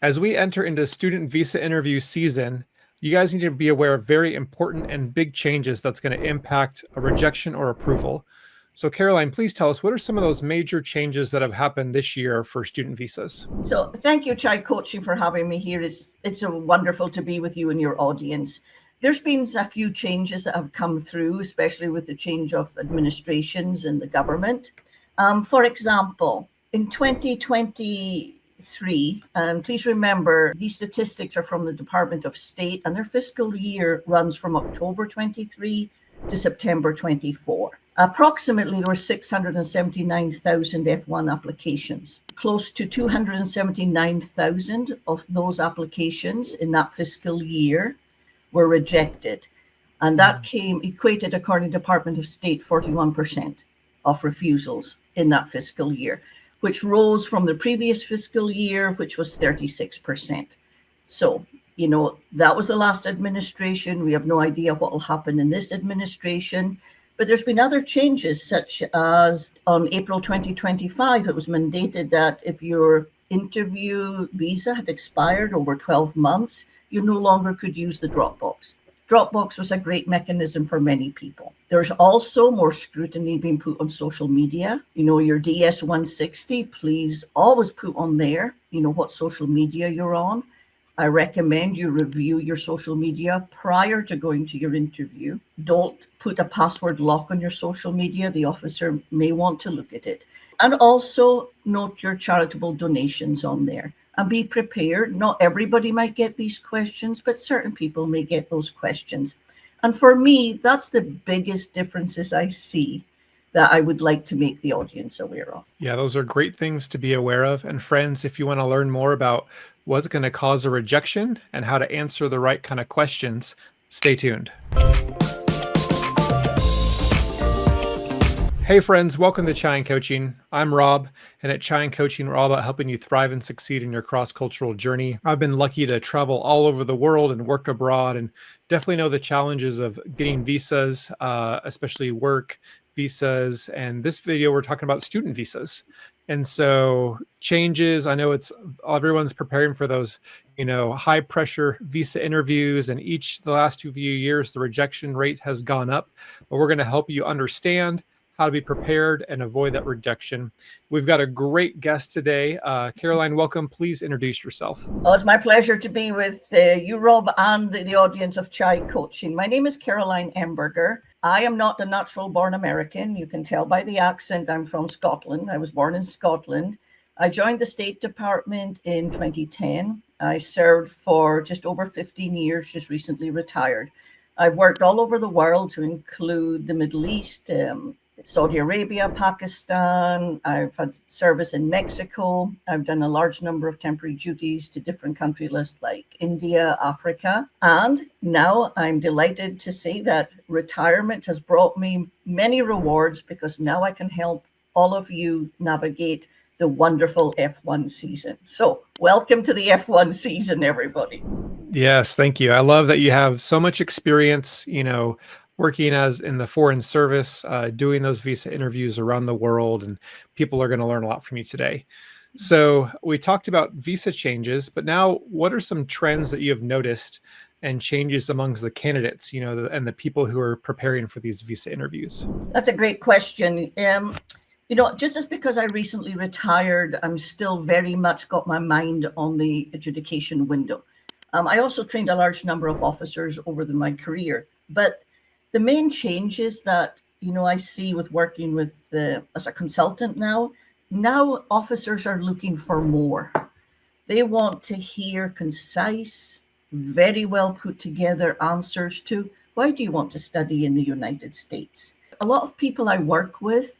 As we enter into student visa interview season, you guys need to be aware of very important and big changes that's going to impact a rejection or approval. So, Caroline, please tell us what are some of those major changes that have happened this year for student visas? So thank you, Child Coaching, for having me here. It's wonderful to be with you and your audience. There's been a few changes that have come through, especially with the change of administrations in the government. For example, in 2023, and please remember, these statistics are from the Department of State, and their fiscal year runs from October 23 to September 24. Approximately, there were 679,000 F-1 applications. Close to 279,000 of those applications in that fiscal year were rejected. And that equated, according to Department of State, 41% of refusals in that fiscal year, which rose from the previous fiscal year, which was 36%. So, that was the last administration. We have no idea what will happen in this administration. But there's been other changes, such as on April 2025, it was mandated that if your interview visa had expired over 12 months, you no longer could use the Dropbox. Dropbox was a great mechanism for many people. There's also more scrutiny being put on social media. Your DS-160, please always put on there, what social media you're on. I recommend you review your social media prior to going to your interview. Don't put a password lock on your social media. The officer may want to look at it. And also note your charitable donations on there. And be prepared. Not everybody might get these questions, but certain people may get those questions. And for me, that's the biggest differences I see that I would like to make the audience aware of. Yeah, those are great things to be aware of. And friends, if you want to learn more about what's going to cause a rejection and how to answer the right kind of questions, stay tuned. Hey friends, welcome to Chai and Coaching. I'm Rob, and at Chai and Coaching, we're all about helping you thrive and succeed in your cross-cultural journey. I've been lucky to travel all over the world and work abroad, and definitely know the challenges of getting visas, especially work visas. And this video, we're talking about student visas. And so changes, I know everyone's preparing for those, high pressure visa interviews, and the last few years, the rejection rate has gone up, but we're going to help you understand how to be prepared and avoid that rejection. We've got a great guest today. Caroline, welcome. Please introduce yourself. Well, it's my pleasure to be with you, Rob, and the audience of Chai Coaching. My name is Caroline Emberger. I am not a natural-born American. You can tell by the accent I'm from Scotland. I was born in Scotland. I joined the State Department in 2010. I served for just over 15 years, just recently retired. I've worked all over the world, to include the Middle East, Saudi Arabia, Pakistan. I've had service in Mexico. I've done a large number of temporary duties to different country lists like India, Africa. And now I'm delighted to say that retirement has brought me many rewards, because now I can help all of you navigate the wonderful F1 season. So welcome to the F1 season, everybody. Yes, thank you. I love that you have so much experience, working in the foreign service, doing those visa interviews around the world, and people are going to learn a lot from you today. So we talked about visa changes, but now what are some trends that you have noticed and changes amongst the candidates, and the people who are preparing for these visa interviews? That's a great question. Just as because I recently retired, I'm still very much got my mind on the adjudication window. I also trained a large number of officers over my career, but the main changes that, I see with working with as a consultant now officers are looking for more. They want to hear concise, very well put together answers to, why do you want to study in the United States? A lot of people I work with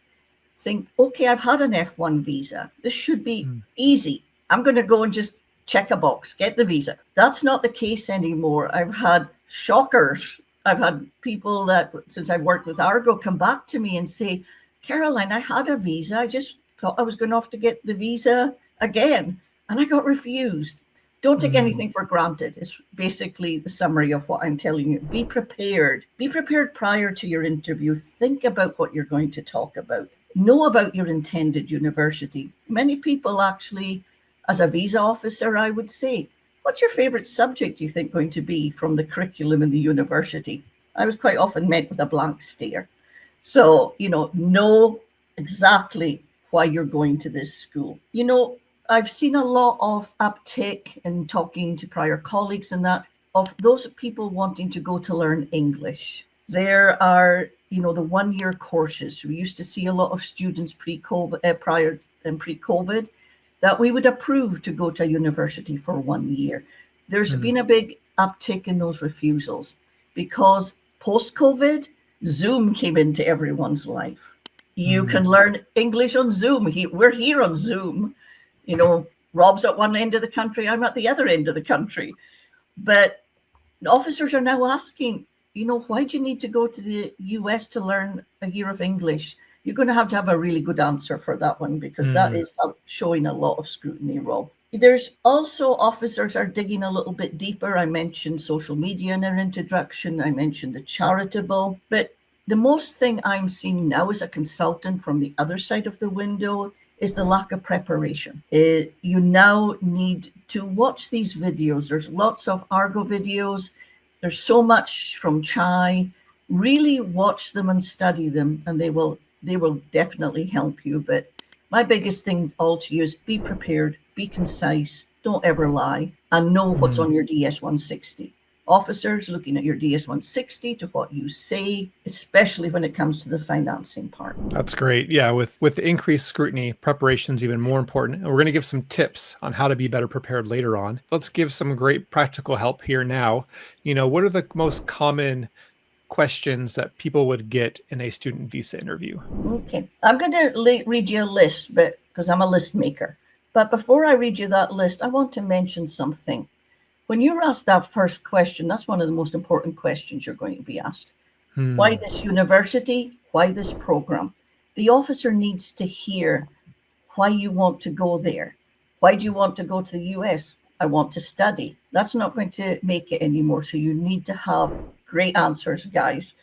think, okay, I've had an F-1 visa. This should be easy. I'm going to go and just check a box, get the visa. That's not the case anymore. I've had shockers. I've had people that, since I've worked with Argo, come back to me and say, Caroline, I had a visa. I just thought I was going off to get the visa again, and I got refused. Don't take anything for granted. It's basically the summary of what I'm telling you. Be prepared. Be prepared prior to your interview. Think about what you're going to talk about. Know about your intended university. Many people actually As a visa officer, I would say, what's your favorite subject you think going to be from the curriculum in the university? I was quite often met with a blank stare. So, know exactly why you're going to this school. I've seen a lot of uptick in talking to prior colleagues and that of those people wanting to go to learn English. There are, the 1 year courses. We used to see a lot of students pre-COVID, prior and pre-COVID, that we would approve to go to a university for 1 year. There's Mm. been a big uptick in those refusals because post-COVID, Zoom came into everyone's life. You can learn English on Zoom. We're here on Zoom. Rob's at one end of the country, I'm at the other end of the country. But officers are now asking, why do you need to go to the US to learn a year of English? You're going to have a really good answer for that one because that is showing a lot of scrutiny, Rob. There's also officers are digging a little bit deeper. I mentioned social media in our introduction. I mentioned the charitable. But the most thing I'm seeing now as a consultant from the other side of the window is the lack of preparation. You now need to watch these videos. There's lots of Argo videos. There's so much from Chai. Really watch them and study them, and they will definitely help you. But my biggest thing all to you is be prepared, be concise, don't ever lie, and know what's on your DS-160. Officers looking at your DS-160 to what you say, especially when it comes to the financing part. That's great. Yeah, with the increased scrutiny, preparation is even more important. And we're going to give some tips on how to be better prepared later on. Let's give some great practical help here now. What are the most common questions that people would get in a student visa interview? Okay, I'm going to read you a list, but because I'm a list maker. But before I read you that list, I want to mention something. When you're asked that first question, that's one of the most important questions you're going to be asked. Why this university? Why this program? The officer needs to hear why you want to go there. Why do you want to go to the US? I want to study. That's not going to make it anymore. So you need to have great answers, guys.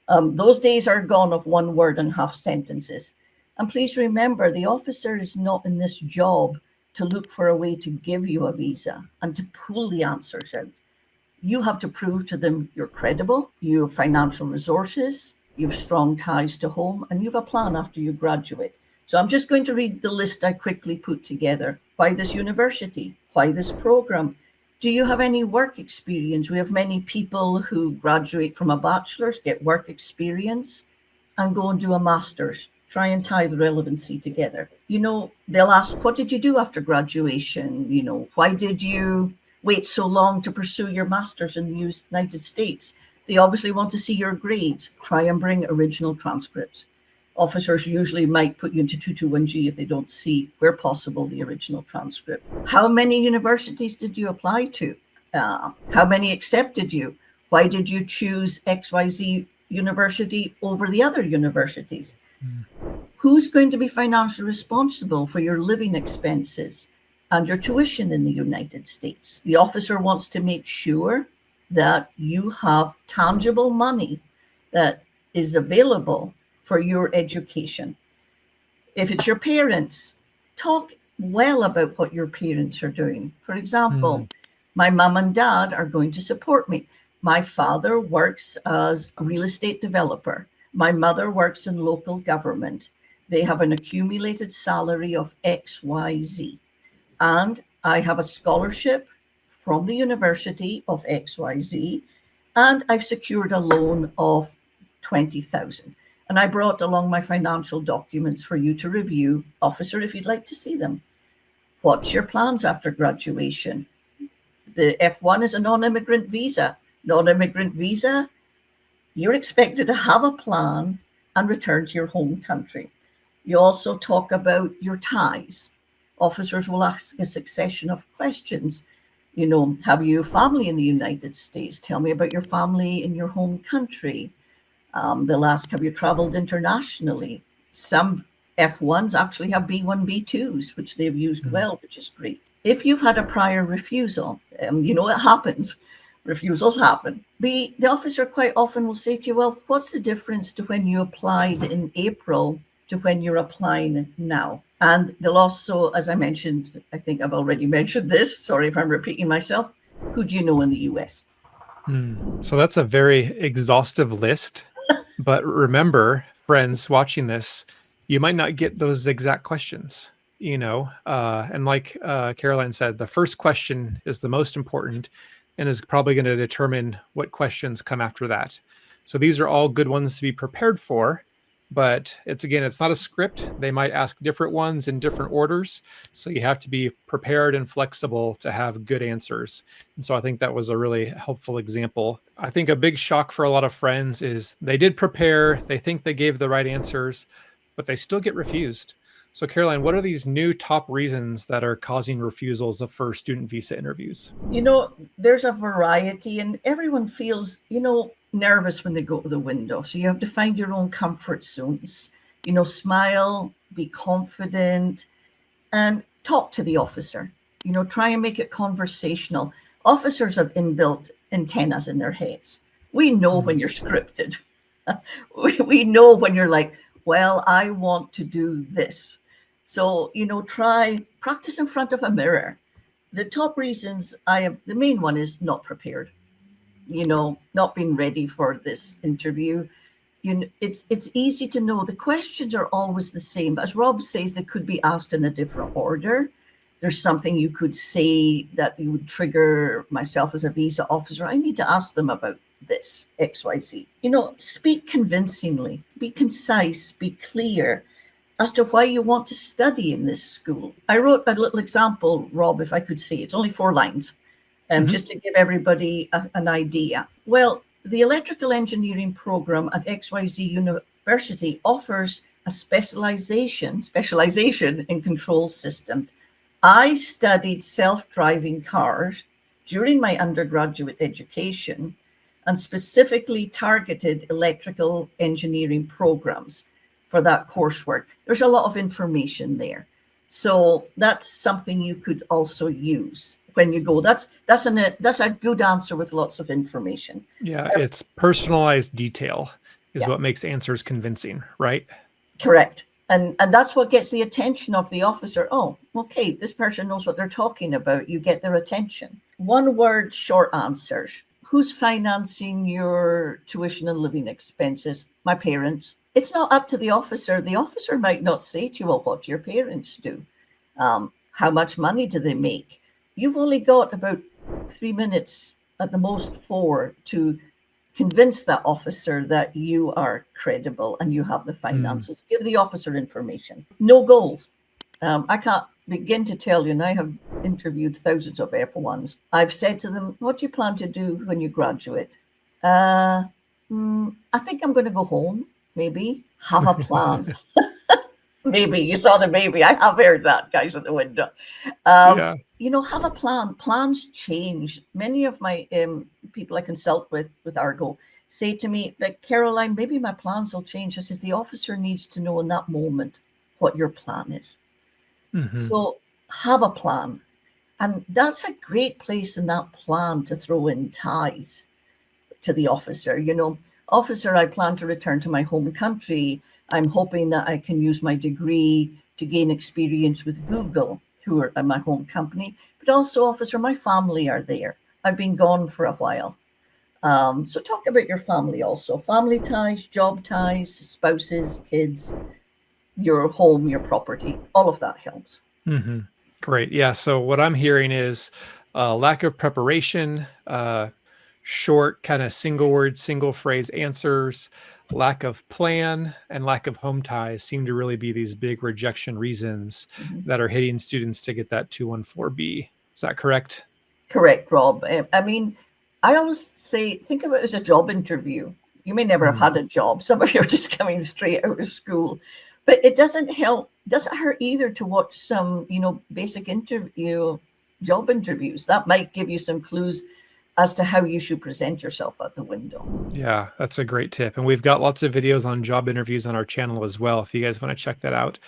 Those days are gone of one word and half sentences. And please remember, the officer is not in this job to look for a way to give you a visa and to pull the answers out. You have to prove to them you're credible, you have financial resources, you have strong ties to home, and you have a plan after you graduate. So I'm just going to read the list I quickly put together. Why this university? Why this program? Do you have any work experience? We have many people who graduate from a bachelor's, get work experience, and go and do a master's. Try and tie the relevancy together. They'll ask, what did you do after graduation? Why did you wait so long to pursue your master's in the United States? They obviously want to see your grades. Try and bring original transcripts. Officers usually might put you into 221G if they don't see, where possible, the original transcript. How many universities did you apply to? How many accepted you? Why did you choose XYZ university over the other universities? Who's going to be financially responsible for your living expenses and your tuition in the United States? The officer wants to make sure that you have tangible money that is available for your education. If it's your parents, talk well about what your parents are doing. For example, my mom and dad are going to support me. My father works as a real estate developer. My mother works in local government. They have an accumulated salary of XYZ. And I have a scholarship from the university of XYZ. And I've secured a loan of 20,000. And I brought along my financial documents for you to review, officer, if you'd like to see them. What's your plans after graduation? The F-1 is a non-immigrant visa. Non-immigrant visa, you're expected to have a plan and return to your home country. You also talk about your ties. Officers will ask a succession of questions. Have you family in the United States? Tell me about your family in your home country. They'll ask, have you traveled internationally? Some F-1s actually have B-1, B-2s, which they've used well, which is great. If you've had a prior refusal, it happens. Refusals happen. The officer quite often will say to you, well, what's the difference to when you applied in April to when you're applying now? And they'll also, as I mentioned, I think I've already mentioned this, sorry if I'm repeating myself, who do you know in the US? So that's a very exhaustive list. But remember, friends watching this, you might not get those exact questions, and like Caroline said, the first question is the most important and is probably going to determine what questions come after that. So these are all good ones to be prepared for. But it's not a script. They might ask different ones in different orders. So you have to be prepared and flexible to have good answers. And so I think that was a really helpful example. I think a big shock for a lot of friends is they did prepare, they think they gave the right answers, but they still get refused. So, Caroline, what are these new top reasons that are causing refusals for student visa interviews? There's a variety, and everyone feels, nervous when they go to the window. So you have to find your own comfort zones. Smile, be confident, and talk to the officer. Try and make it conversational. Officers have inbuilt antennas in their heads. We know when you're scripted. we know when you're like, well, I want to do this. So, try practice in front of a mirror. The top reasons the main one is not prepared, not being ready for this interview. It's easy to know the questions are always the same. As Rob says, they could be asked in a different order. There's something you could say that you would trigger myself as a visa officer. I need to ask them about this, XYZ. Speak convincingly, be concise, be clear as to why you want to study in this school. I wrote a little example, Rob, if I could say. It's only 4 lines, just to give everybody an idea. Well, the electrical engineering program at XYZ University offers a specialization in control systems. I studied self-driving cars during my undergraduate education and specifically targeted electrical engineering programs for that coursework. There's a lot of information there. So that's something you could also use when you go. That's a good answer with lots of information. Yeah, it's personalized detail is Yeah. what makes answers convincing, right? Correct. And that's what gets the attention of the officer. Oh, okay, this person knows what they're talking about. You get their attention. One word, short answers. Who's financing your tuition and living expenses? My parents. It's not up to the officer. The officer might not say to you, well, what do your parents do? How much money do they make? You've only got about 3 minutes, at the most 4, to convince that officer that you are credible and you have the finances. Give the officer information. No goals. I can't begin to tell you, and I have interviewed thousands of F1s. I've said to them, what do you plan to do when you graduate? I think I'm going to go home, maybe. Have a plan. Maybe. You saw the maybe. I have heard that, guys, at the window. Yeah. Have a plan. Plans change. Many of my people I consult with Argo say to me, like, Caroline, maybe my plans will change. I says, the officer needs to know in that moment what your plan is. So have a plan. And that's a great place in that plan to throw in ties to the officer. Officer, I plan to return to my home country. I'm hoping that I can use my degree to gain experience with Google, who are my home company. But also, officer, my family are there. I've been gone for a while. So talk about your family also. Family ties, job ties, spouses, kids, your home, your property. All of that helps. Great. Yeah. So what I'm hearing is lack of preparation, short kind of single word, single phrase answers, lack of plan, and lack of home ties seem to really be these big rejection reasons that are hitting students to get that 214B. Is that correct? Correct, Rob. I mean, I always say, think of it as a job interview. You may never have had a job. Some of you are just coming straight out of school. But it doesn't help, doesn't hurt either to watch some, basic job interviews. That might give you some clues as to how you should present yourself at the window. Yeah, that's a great tip. And we've got lots of videos on job interviews on our channel as well, if you guys want to check that out.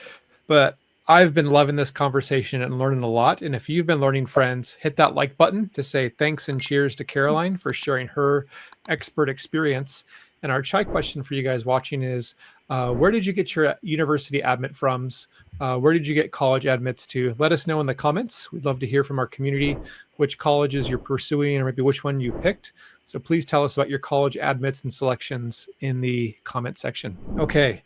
But I've been loving this conversation and learning a lot. And if you've been learning, friends, hit that like button to say thanks and cheers to Caroline for sharing her expert experience. And our chai question for you guys watching is, where did you get your university admit from? Where did you get college admits to? Let us know in the comments. We'd love to hear from our community which colleges you're pursuing or maybe which one you've picked. So please tell us about your college admits and selections in the comment section. Okay,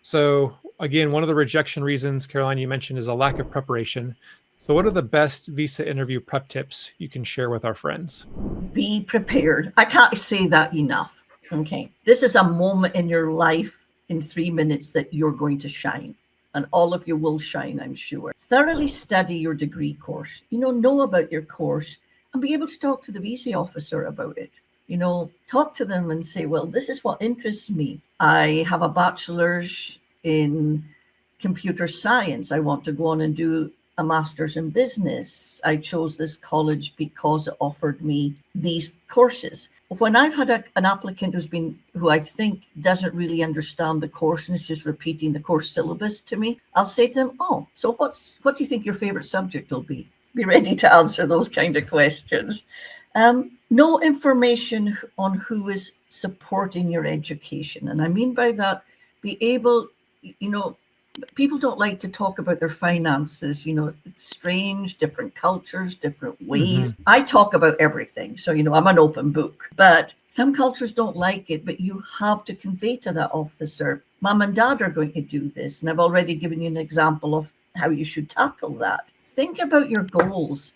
so again, one of the rejection reasons, Caroline, you mentioned is a lack of preparation. So what are the best visa interview prep tips you can share with our friends? Be prepared. I can't say that enough. Okay. This is a moment in your life in 3 minutes that you're going to shine. And all of you will shine, I'm sure. Thoroughly study your degree course. Know about your course and be able to talk to the visa officer about it. Talk to them and say, well, this is what interests me. I have a bachelor's in computer science. I want to go on and do a master's in business. I chose this college because it offered me these courses. When I've had an applicant who I think doesn't really understand the course and is just repeating the course syllabus to me, I'll say to them, oh, so what do you think your favorite subject will be? Be ready to answer those kind of questions. No information on who is supporting your education. And I mean by that, be able, people don't like to talk about their finances. It's strange, different cultures, different ways. I talk about everything. So, I'm an open book, but some cultures don't like it, but you have to convey to that officer, mom and dad are going to do this. And I've already given you an example of how you should tackle that. Think about your goals.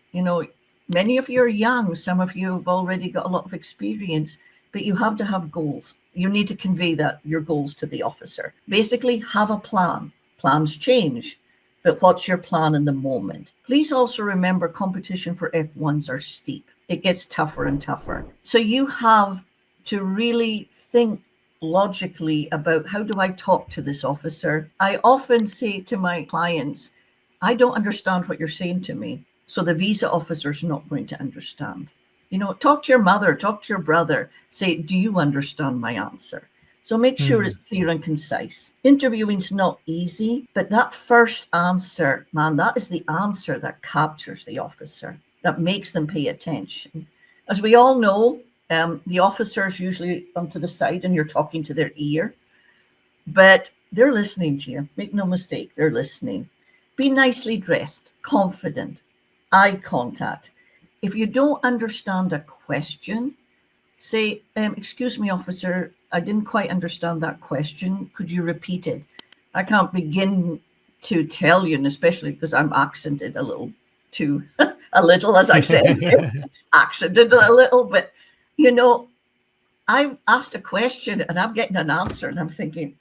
Many of you are young. Some of you have already got a lot of experience, but you have to have goals. You need to convey your goals to the officer. Basically, have a plan. Plans change, but what's your plan in the moment? Please also remember competition for F1s are steep. It gets tougher and tougher. So you have to really think logically about, how do I talk to this officer? I often say to my clients, I don't understand what you're saying to me. So the visa officer's not going to understand. Talk to your mother, talk to your brother, say, do you understand my answer? So make sure it's clear and concise. Interviewing's not easy, but that first answer, man, that is the answer that captures the officer, that makes them pay attention. As we all know, the officer's usually onto the side and you're talking to their ear, but they're listening to you. Make no mistake, they're listening. Be nicely dressed, confident, eye contact. If you don't understand a question, say, excuse me, officer, I didn't quite understand that question. Could you repeat it? I can't begin to tell you, and especially because I'm accented a little, as I said, accented a little, but I've asked a question and I'm getting an answer and I'm thinking,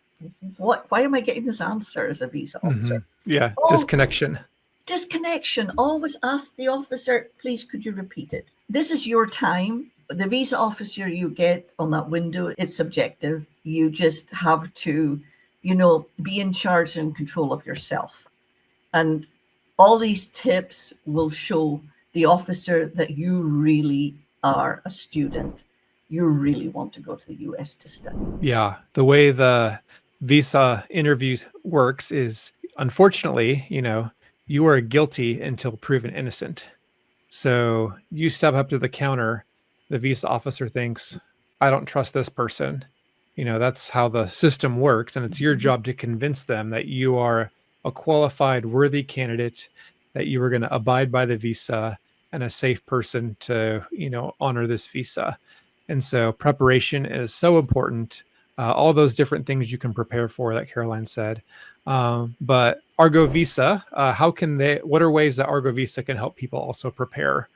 why am I getting this answer as a visa officer? Yeah, disconnection. Disconnection. Always ask the officer, please, could you repeat it? This is your time. The visa officer you get on that window, it's subjective. You just have to, be in charge and control of yourself. And all these tips will show the officer that you really are a student. You really want to go to the US to study. Yeah, the way the visa interview works is, unfortunately, you are guilty until proven innocent. So you step up to the counter, the visa officer thinks, I don't trust this person. That's how the system works. And it's your job to convince them that you are a qualified, worthy candidate, that you are going to abide by the visa and a safe person to, honor this visa. And so preparation is so important. All those different things you can prepare for that Caroline said. But Argo Visa, what are ways that Argo Visa can help people also prepare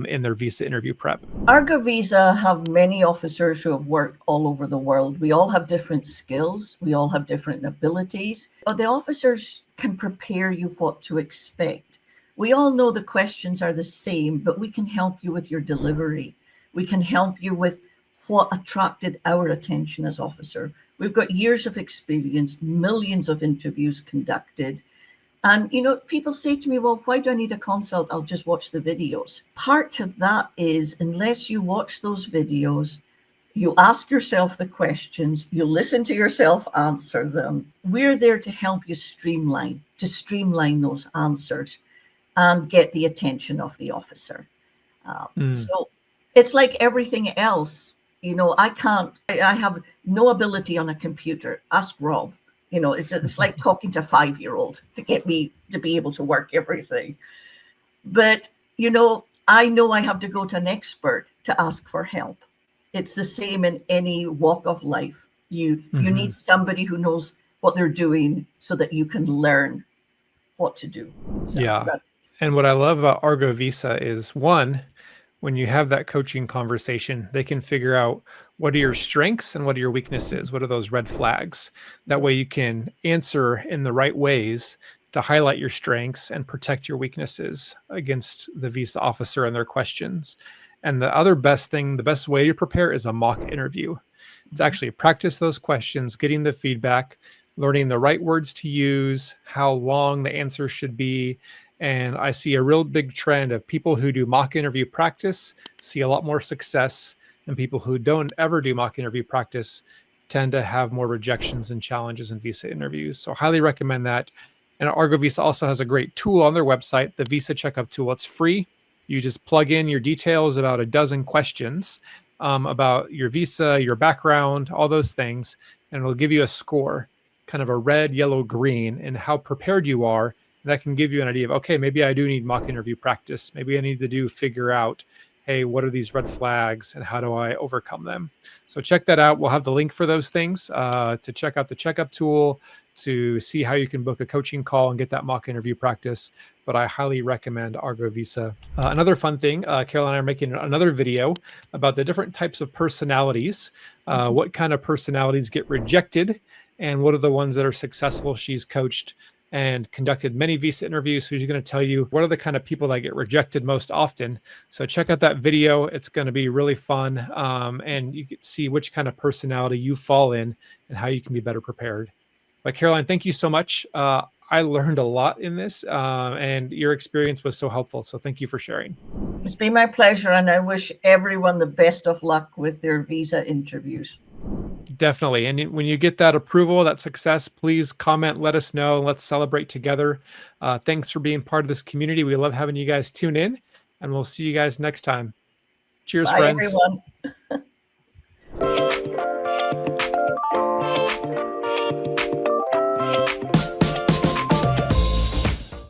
in their visa interview prep? Argo Visa have many officers who have worked all over the world. We all have different skills. We all have different abilities. But the officers can prepare you what to expect. We all know the questions are the same, but we can help you with your delivery. We can help you with what attracted our attention as officer. We've got years of experience, millions of interviews conducted. And, people say to me, well, why do I need a consult? I'll just watch the videos. Part of that is, unless you watch those videos, you ask yourself the questions, you listen to yourself answer them. We're there to help you streamline those answers and get the attention of the officer. So it's like everything else. You know, I can't, I have no ability on a computer. Ask Rob. You know, it's like talking to a 5-year-old to get me to be able to work everything. But, you know I have to go to an expert to ask for help. It's the same in any walk of life. You need somebody who knows what they're doing so that you can learn what to do. So Yeah. that's And what I love about Argo Visa is one, when you have that coaching conversation, they can figure out what are your strengths and what are your weaknesses? What are those red flags? That way you can answer in the right ways to highlight your strengths and protect your weaknesses against the visa officer and their questions. And the other best thing, the best way to prepare is a mock interview. To actually practice those questions, getting the feedback, learning the right words to use, how long the answer should be. And I see a real big trend of people who do mock interview practice see a lot more success than people who don't ever do mock interview practice tend to have more rejections and challenges in visa interviews. So highly recommend that. And Argo Visa also has a great tool on their website, the Visa Checkup tool. It's free. You just plug in your details about a dozen questions about your visa, your background, all those things, and it'll give you a score, kind of a red, yellow, green, and how prepared you are. And that can give you an idea of, okay, maybe I do need mock interview practice. Maybe I need to figure out, hey, what are these red flags and how do I overcome them? So check that out. We'll have the link for those things to check out the checkup tool, to see how you can book a coaching call and get that mock interview practice. But I highly recommend Argo Visa. Another fun thing, Carol and I are making another video about the different types of personalities, what kind of personalities get rejected, and what are the ones that are successful. She's coached and conducted many visa interviews. So she's going to tell you what are the kind of people that get rejected most often. So check out that video. It's going to be really fun. And you can see which kind of personality you fall in and how you can be better prepared. But Caroline, thank you so much. I learned a lot in this, and your experience was so helpful. So thank you for sharing. It's been my pleasure, and I wish everyone the best of luck with their visa interviews. Definitely. And when you get that approval, that success, please comment, let us know. Let's celebrate together. Thanks for being part of this community. We love having you guys tune in, and we'll see you guys next time. Cheers, Bye, friends. everyone.